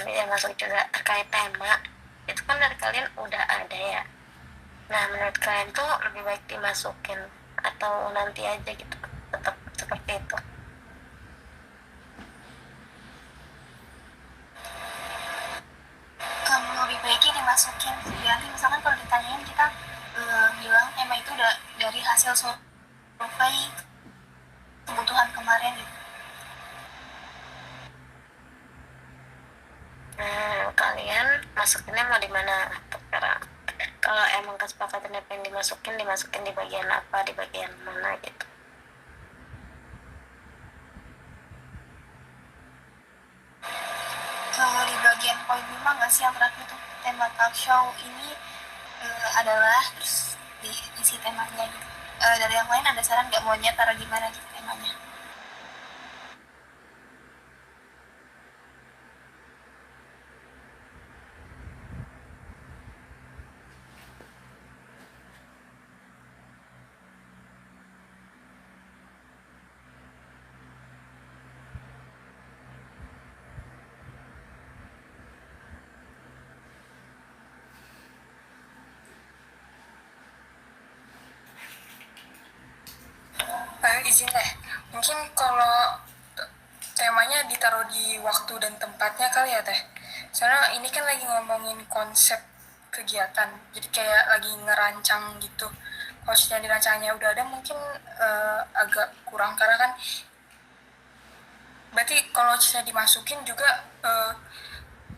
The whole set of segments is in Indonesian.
yang masuk juga terkait tema itu kan dari kalian udah ada ya. Nah menurut kalian tuh lebih baik dimasukin atau nanti aja gitu, tetap seperti itu? Lebih baiknya dimasukin. Nanti misalkan kalau ditanyain kita bilang tema itu udah dari hasil survei kebutuhan kemarin gitu. Kalian masukinnya mau di mana sekarang? Kalau emang kesepakatannya pengen dimasukin di bagian apa, di bagian mana gitu? Kalau di bagian poin 5 nggak sih yang terakhir tuh, tema talk show ini adalah, terus diisi temanya gitu. Dari yang lain ada saran nggak maunya taruh gimana gitu temanya? Izin deh, mungkin kalau temanya ditaruh di waktu dan tempatnya kali ya teh. Soalnya ini kan lagi ngomongin konsep kegiatan, jadi kayak lagi ngerancang gitu. Kalau sudah dirancangnya udah ada mungkin agak kurang, karena kan berarti kalau sudah dimasukin juga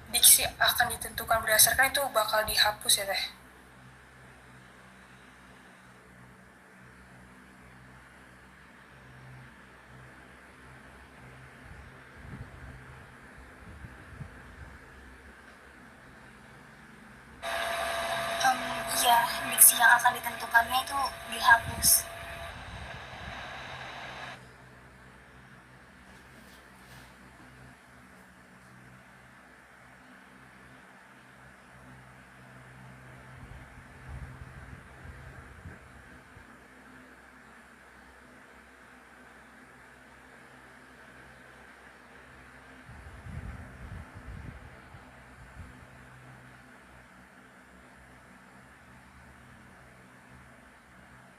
diksi akan ditentukan berdasarkan itu bakal dihapus ya teh. Iya, diksi yang akan ditentukannya itu dihapus.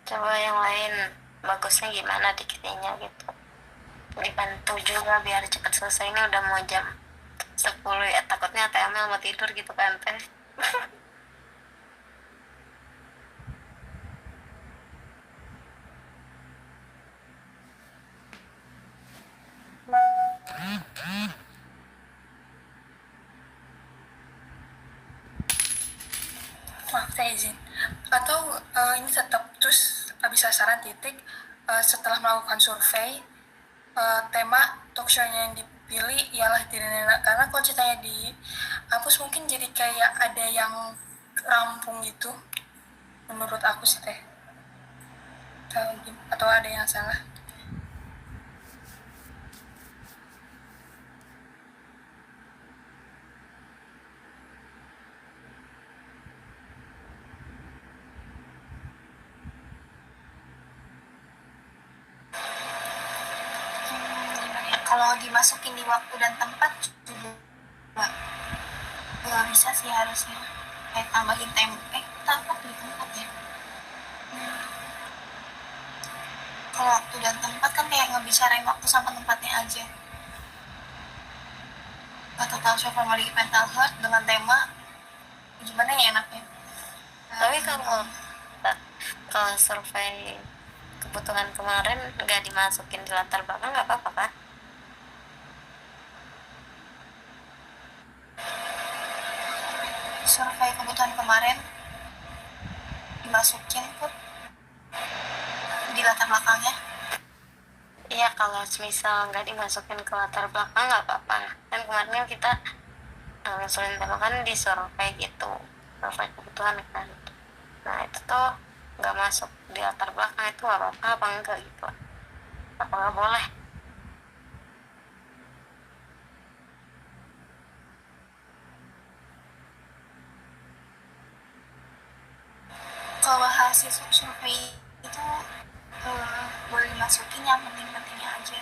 Coba yang lain bagusnya gimana dikitnya gitu, dibantu juga biar cepat selesai. Ini udah mau jam 10 ya, takutnya TML mau tidur gitu kan teh. Maaf saya izin. Atau ini tetap terus habis sasaran titik setelah melakukan survei tema talk show-nya yang dipilih ialah diri nenek, karena kalau ceritanya dihapus mungkin jadi kayak ada yang rampung gitu menurut aku sih teh, atau ada yang salah. Kalau dimasukin di waktu dan tempat juga nggak bisa sih harusnya, kayak tambahin tempat di tempat ya. Kalau waktu dan tempat kan kayak ngebicarain waktu sama tempatnya aja. Atau tahu show family mental health dengan tema gimana ya enaknya. Tapi kalau survei kebutuhan kemarin nggak dimasukin di latar belakang nggak apa-apa kan? Survei kebutuhan kemarin dimasukin pun di latar belakangnya. Iya, kalau misal nggak dimasukin ke latar belakang nggak apa-apa. Kan kemarin kita ngusulin tema kan di survei gitu, survei kebutuhan kan. Nah itu tuh nggak masuk di latar belakang, itu nggak apa-apa apa enggak gitu? Apa nggak boleh? Kalau hasil survei itu boleh dimasukin yang penting-pentingnya aja.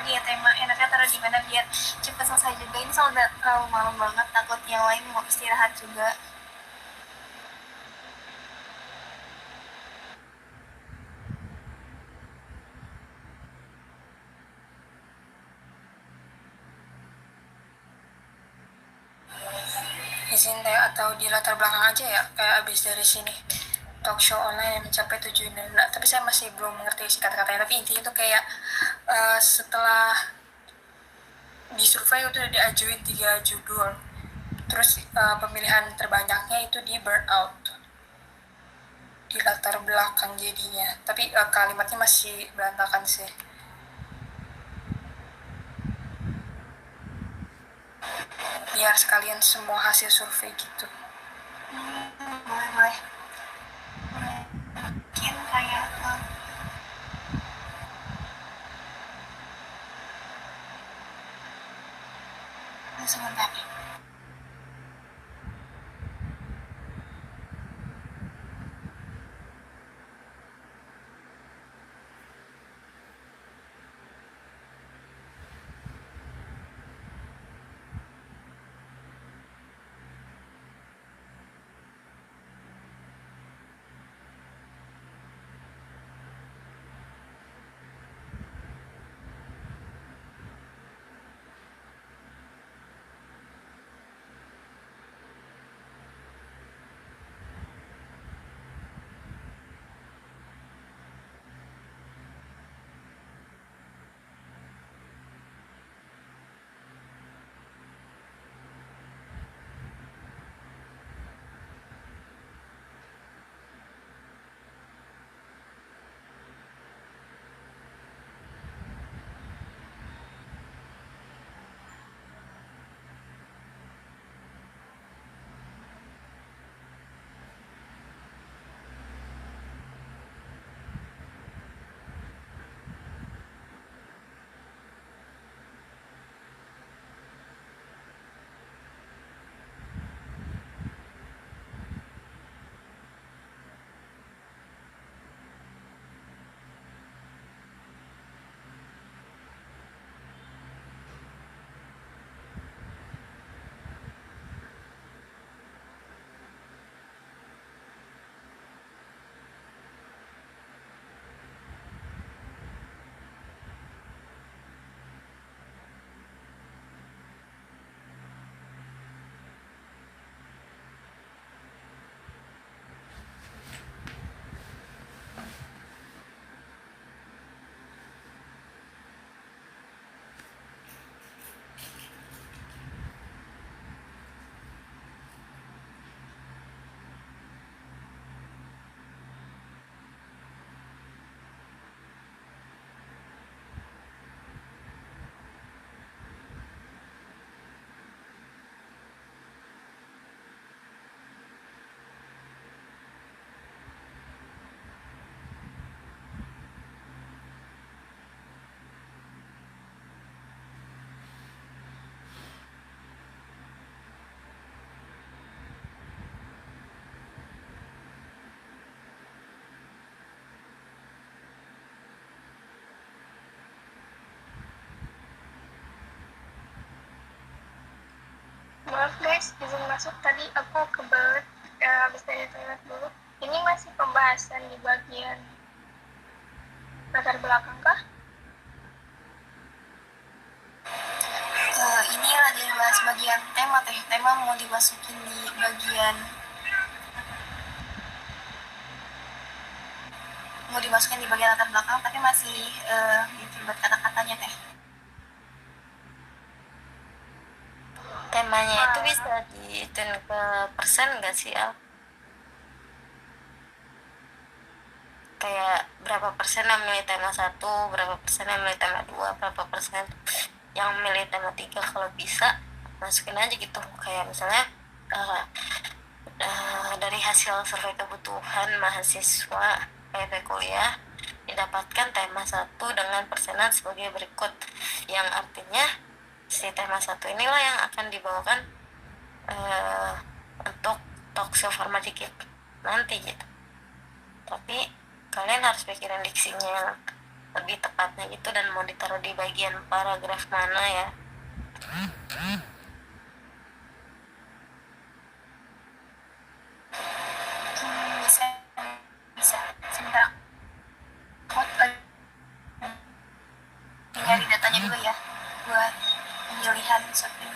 lagi ya tema enaknya taruh di mana biar cepet selesai juga. Ini soal udah terlalu malam banget, takut yang lain mau istirahat juga. Izin deh, atau di latar belakang aja ya, kayak abis dari sini talk show online yang mencapai 7 nah, tapi saya masih belum mengerti sih kata-katanya, tapi intinya itu kayak setelah di survei itu udah diajuin 3 judul, terus pemilihan terbanyaknya itu di burnout, di latar belakang jadinya, tapi kalimatnya masih berantakan sih. Biar sekalian semua hasil survei gitu. Boleh mungkin kayak sebentar. Maaf guys, izin masuk. Tadi aku kebelet habis dari toilet dulu. Ini masih pembahasan di bagian latar belakang kah? Ini lagi bahas bagian tema teh. Tema mau dimasukin di bagian latar belakang, tapi masih buat kata-katanya teh. Temanya itu bisa dihitung ke persen nggak sih, Al? Kayak berapa persen yang milih tema 1, berapa persen yang milih tema 2, berapa persen yang milih tema 3, kalau bisa masukin aja gitu. Kayak misalnya dari hasil survei kebutuhan mahasiswa PP kuliah didapatkan tema 1 dengan persenan sebagai berikut, yang artinya si tema 1 inilah yang akan dibawakan untuk talk show Pharma Dikit nanti gitu. Tapi kalian harus pikirin diksinya yang lebih tepatnya itu, dan mau ditaruh di bagian paragraf mana ya. Bisa, bisa. Sebentar, aku lagi nyari datanya dulu ya, buat pemilihan shopping.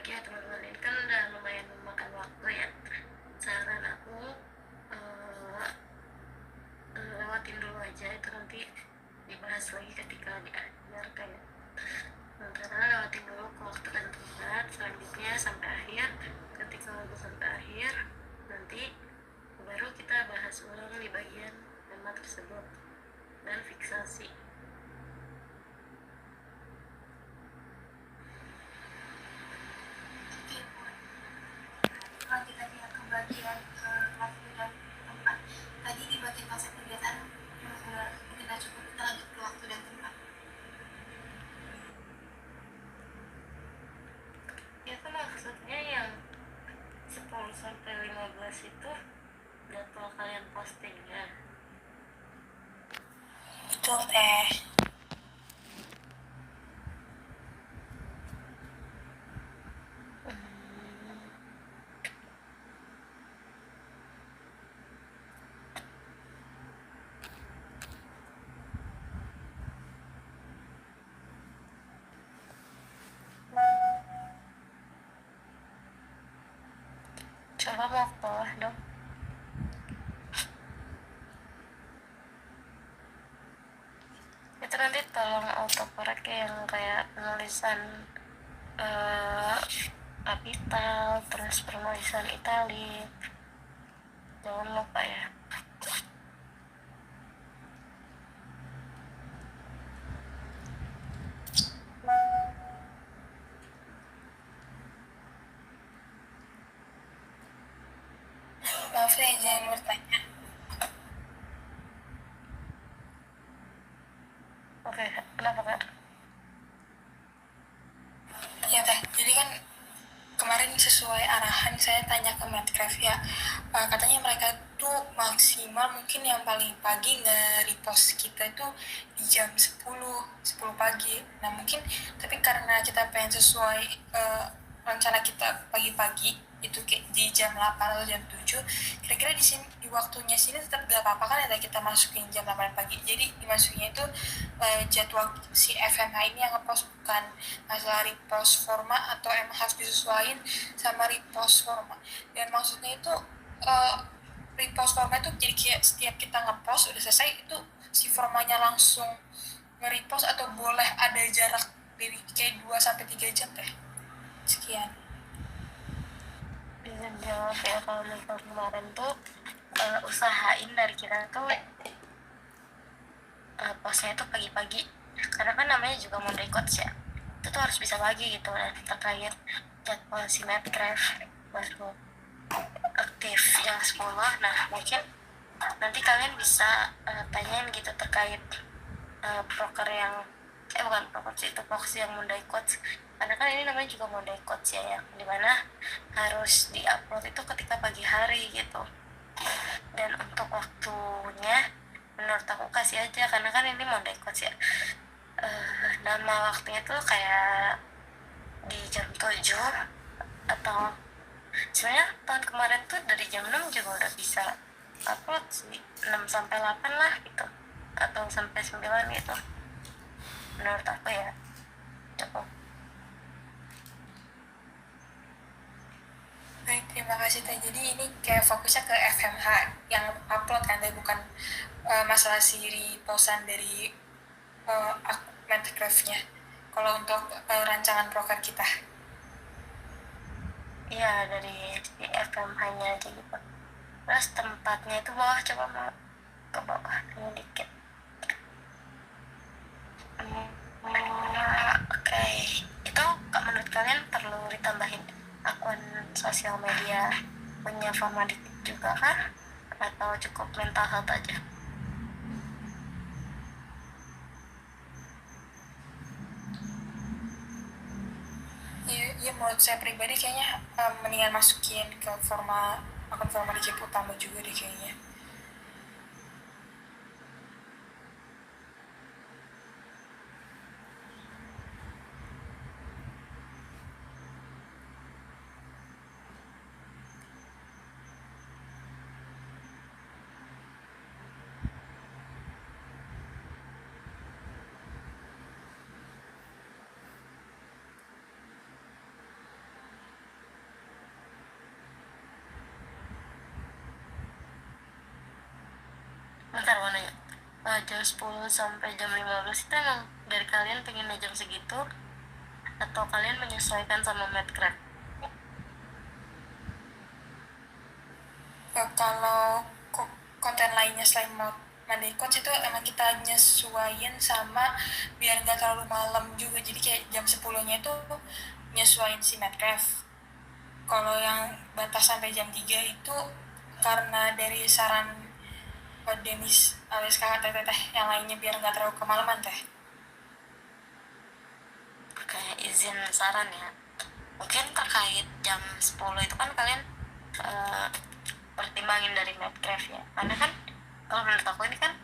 Oke teman-teman, ini kan udah lumayan memakan waktu ya. Saran aku lewatin dulu aja, itu nanti dibahas lagi ketika diajar kayak. Karena lewatin dulu ke waktu dan tempat, selanjutnya sampai akhir. Ketika udah sampai akhir, nanti baru kita bahas ulang di bagian tema tersebut dan fiksasi. Kalau kita lihat ke bagian waktu dan tempat, tadi di bagian konsep kegiatan kita cukup, kita lanjut ke waktu dan tempat. Itu maksudnya yang 10 sampai 15 itu jadwal kalian postingnya. Betul teh. Coba mau ke bawah dong. Itu nanti tolong autocorrect yang kayak penulisan kapital, terus penulisan italik. Jangan lupa ya. Maaf saya izin bertanya. Oke, kenapa Kak? Ya teh, jadi kan kemarin sesuai arahan saya tanya ke Medcraft ya, katanya mereka tuh maksimal mungkin yang paling pagi nge-repost kita itu di jam 10 pagi. Nah mungkin, tapi karena kita pengen sesuai rencana kita pagi-pagi itu kayak di jam 8 atau jam 7, kira-kira di sini di waktunya sini tetap gak apa-apa kan ya kita masukin jam 8 pagi. Jadi dimasukinnya itu jadwal si FMH ini yang ngepost, bukan masalah repost format atau emang harus disesuaikan sama repost format. Dan maksudnya itu repost format itu jadi kayak setiap kita ngepost udah selesai itu si formanya langsung nge-repost, atau boleh ada jarak dari kayak 2 sampai 3 jam teh. Sekian. Bisa jawab ya, kalau misal kemarin tuh usahain dari kita tuh postnya tuh pagi-pagi, karena kan namanya juga Monday Codes ya, itu tuh harus bisa pagi gitu. Nah, terkait jadwal si Medcraft baru aktif jam 10. Nah mungkin nanti kalian bisa tanyain gitu terkait proker yang bukan proker sih, itu box yang Monday Coach, karena kan ini namanya juga Monday Coach ya, yang dimana harus diupload itu ketika pagi hari gitu. Dan untuk waktunya menurut aku kasih aja, karena kan ini Monday Coach ya, nama waktunya tuh kayak di jam 7, atau sebenarnya tahun kemarin tuh dari jam 6 juga udah bisa upload sih, 6 sampai 8 lah gitu, atau sampai 9 gitu menurut aku ya, cukup. Baik, terima kasih Teh. Jadi ini kayak fokusnya ke FMH yang upload kan, Teh, bukan masalah si reposan dari Minecraft-nya. Kalau untuk rancangan proker kita. Iya, dari si FMH-nya aja gitu. Terus tempatnya itu bawah, coba mau ke bawah ini dikit. Oke. Itu menurut kalian perlu ditambahin akun sosial media punya Formaditik juga kah? Atau cukup mental health aja? Iya, menurut saya pribadi kayaknya mendingan masukin ke akun Formaditik utama juga deh kayaknya. Bentar mau nanya, jam 10 sampai jam 15 itu emang dari kalian pengennya jam segitu, atau kalian menyesuaikan sama Medcraft? Kalau konten lainnya selain Monday Coach itu emang kita nyesuaiin sama biar nggak terlalu malam juga, jadi kayak jam 10-nya itu nyesuaiin si Minecraft. Kalau yang batas sampai jam 3 itu karena dari saran Demis alias kakak Teh yang lainnya biar nggak terlalu kemalaman Teh. Kayak izin saran ya, mungkin terkait jam 10 itu kan kalian pertimbangin dari Minecraft ya, karena kan kalau menurut aku ini kan